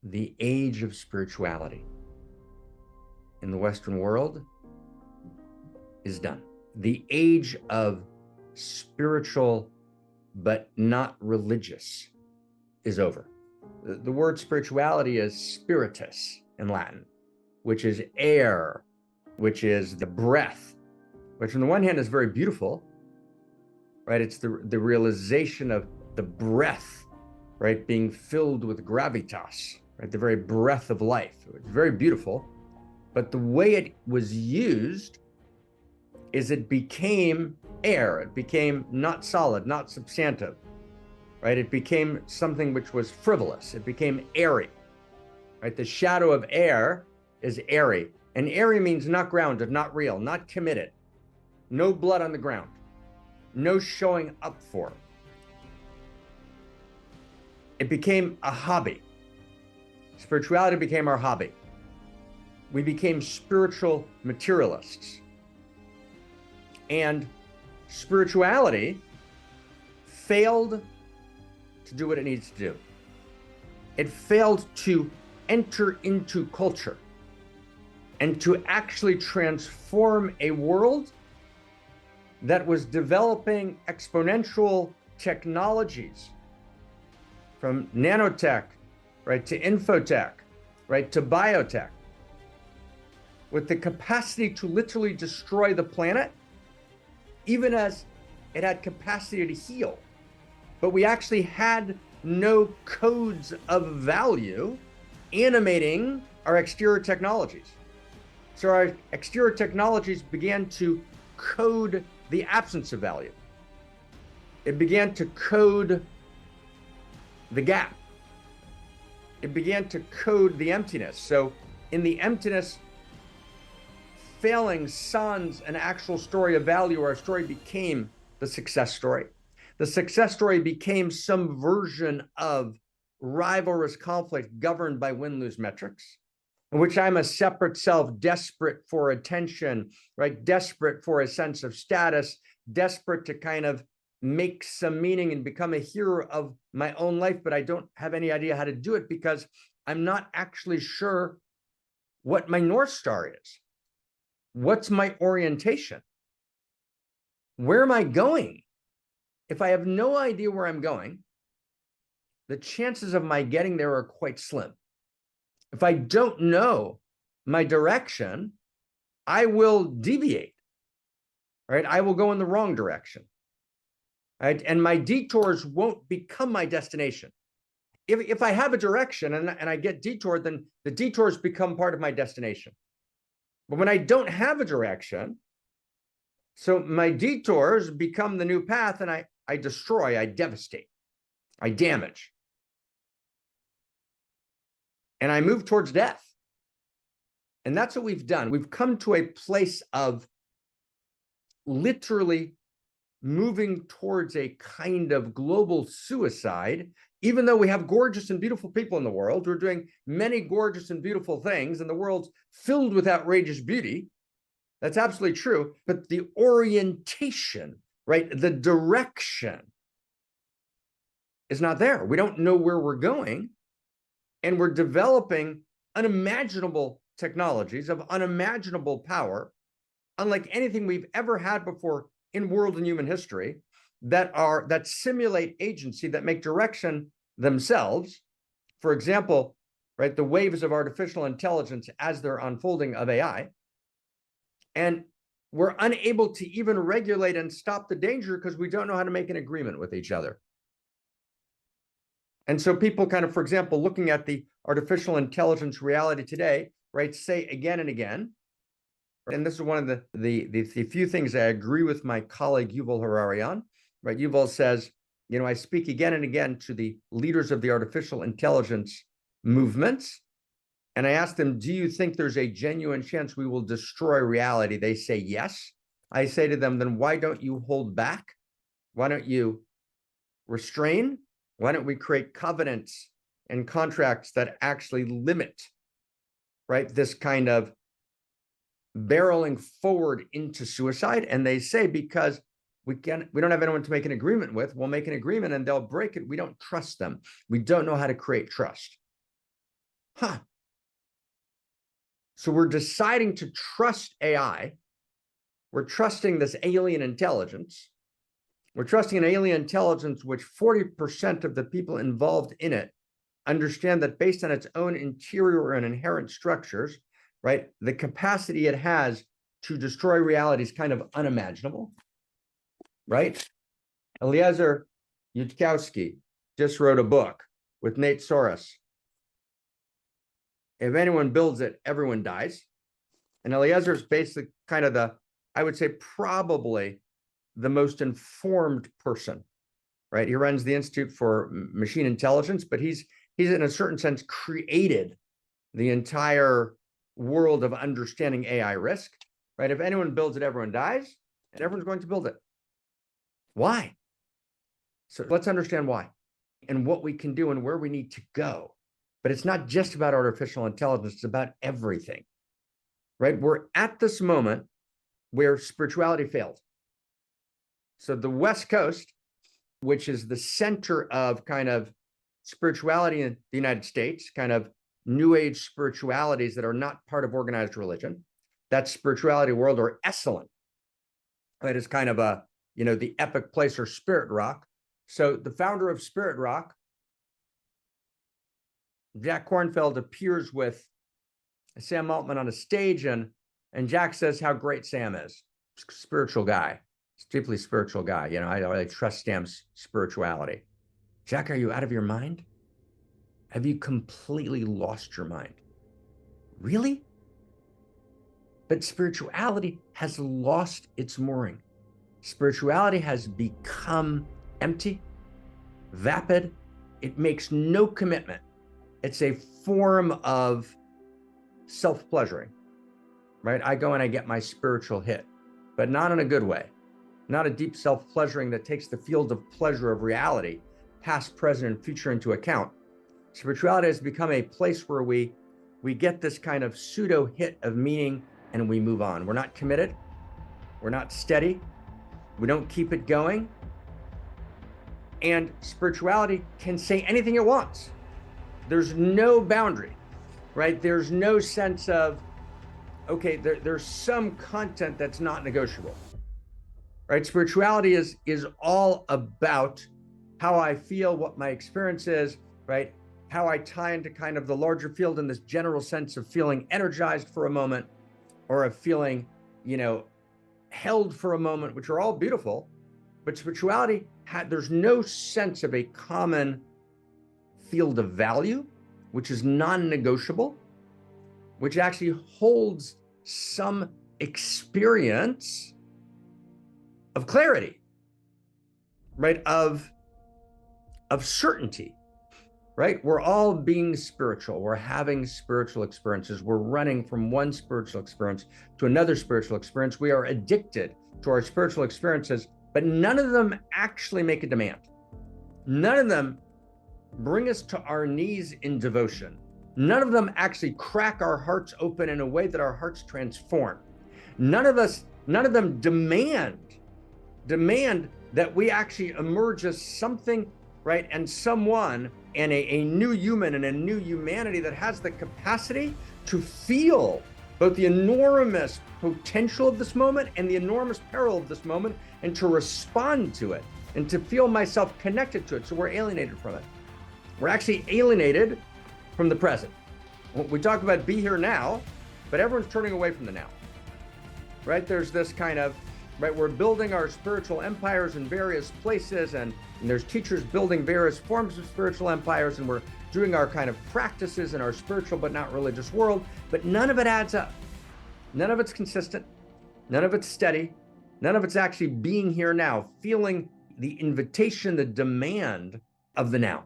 the age of spirituality in the Western world is done. The age of spiritual but not religious is over. The word spirituality is spiritus in Latin, which is air, which is the breath, which on the one hand is very beautiful, right? It's the realization of the breath, right? Being filled with gravitas, right? The very breath of life. It's very beautiful. But the way it was used is it became air. It became not solid, not substantive, right? It became something which was frivolous. It became airy, right? The shadow of air is airy. And airy means not grounded, not real, not committed. No blood on the ground. No showing up for. It became a hobby. Spirituality became our hobby. We became spiritual materialists. And spirituality failed to do what it needs to do. It failed to enter into culture and to actually transform a world that was developing exponential technologies, from nanotech, right, to infotech, right, to biotech, with the capacity to literally destroy the planet, even as it had capacity to heal. But we actually had no codes of value animating our exterior technologies. So our exterior technologies began to code the absence of value. It began to code the gap. It began to code the emptiness. So in the emptiness, failing sans an actual story of value, our story became the success story. The success story became some version of rivalrous conflict governed by win-lose metrics, in which I'm a separate self, desperate for attention, right? Desperate for a sense of status, desperate to kind of make some meaning and become a hero of my own life, but I don't have any idea how to do it because I'm not actually sure what my North Star is. What's my orientation? Where am I going? If I have no idea where I'm going, the chances of my getting there are quite slim. If I don't know my direction, I will deviate, right? I will go in the wrong direction, right? And my detours won't become my destination. If I have a direction and I get detoured, then the detours become part of my destination. But when I don't have a direction, so my detours become the new path, and I destroy, I devastate, I damage. And I move towards death. And that's what we've done. We've come to a place of literally moving towards a kind of global suicide. Even though we have gorgeous and beautiful people in the world, we're doing many gorgeous and beautiful things, and the world's filled with outrageous beauty. That's absolutely true. But the orientation, right, the direction is not there. We don't know where we're going. And we're developing unimaginable technologies of unimaginable power, unlike anything we've ever had before in world and human history, that simulate agency, that make direction themselves. For example, right, the waves of artificial intelligence as they're unfolding of AI. And we're unable to even regulate and stop the danger because we don't know how to make an agreement with each other. And so people kind of, for example, looking at the artificial intelligence reality today, right, say again and again, and this is one of the few things I agree with my colleague Yuval Harari on, right? Yuval says, you know, I speak again and again to the leaders of the artificial intelligence movements, and I ask them, do you think there's a genuine chance we will destroy reality? They say yes. I say to them, then why don't you hold back? Why don't you restrain? Why don't we create covenants and contracts that actually limit, right, this kind of barreling forward into suicide? And they say, because we don't have anyone to make an agreement with, we'll make an agreement and they'll break it. We don't trust them. We don't know how to create trust. So we're deciding to trust AI. We're trusting this alien intelligence. We're trusting an alien intelligence which 40% of the people involved in it understand that based on its own interior and inherent structures, right, the capacity it has to destroy reality is kind of unimaginable, right? Eliezer Yudkowsky just wrote a book with Nate Soros. If anyone builds it, everyone dies. And Eliezer is basically kind of I would say probably the most informed person, right? He runs the Institute for Machine Intelligence, but he's in a certain sense created the entire world of understanding AI risk, right? If anyone builds it, everyone dies, and everyone's going to build it. Why? So let's understand why and what we can do and where we need to go. But it's not just about artificial intelligence, it's about everything, right? We're at this moment where spirituality failed. So the West Coast, which is the center of kind of spirituality in the United States, kind of new age spiritualities that are not part of organized religion, that spirituality world, or Esalen, that is kind of the epic place, or Spirit Rock. So the founder of Spirit Rock, Jack Kornfield, appears with Sam Altman on a stage, and Jack says how great Sam is. Spiritual guy, deeply spiritual guy. I trust Sam's spirituality. Jack, are you out of your mind? Have you completely lost your mind? Really? But spirituality has lost its mooring. Spirituality has become empty, vapid. It makes no commitment. It's a form of self-pleasuring, right? I go and I get my spiritual hit, but not in a good way. Not a deep self-pleasuring that takes the field of pleasure of reality, past, present, and future into account. Spirituality has become a place where we get this kind of pseudo hit of meaning and we move on. We're not committed. We're not steady. We don't keep it going. And spirituality can say anything it wants. There's no boundary, right? There's no sense of, okay, there's some content that's not negotiable, right? Spirituality is all about how I feel, what my experience is, right? How I tie into kind of the larger field in this general sense of feeling energized for a moment, or of feeling, held for a moment, which are all beautiful. But spirituality, there's no sense of a common field of value, which is non-negotiable, which actually holds some experience of clarity, right? Of certainty, right? We're all being spiritual. We're having spiritual experiences. We're running from one spiritual experience to another spiritual experience. We are addicted to our spiritual experiences, but none of them actually make a demand. None of them bring us to our knees in devotion. None of them actually crack our hearts open in a way that our hearts transform. None of them demand that we actually emerge as something, right, and someone, and a new human and a new humanity that has the capacity to feel both the enormous potential of this moment and the enormous peril of this moment, and to respond to it and to feel myself connected to it. So we're alienated from it. We're actually alienated from the present. We talk about be here now, but everyone's turning away from the now, right? There's this kind of, right, we're building our spiritual empires in various places, and there's teachers building various forms of spiritual empires, and we're doing our kind of practices in our spiritual but not religious world, but none of it adds up. None of it's consistent. None of it's steady. None of it's actually being here now, feeling the invitation, the demand of the now.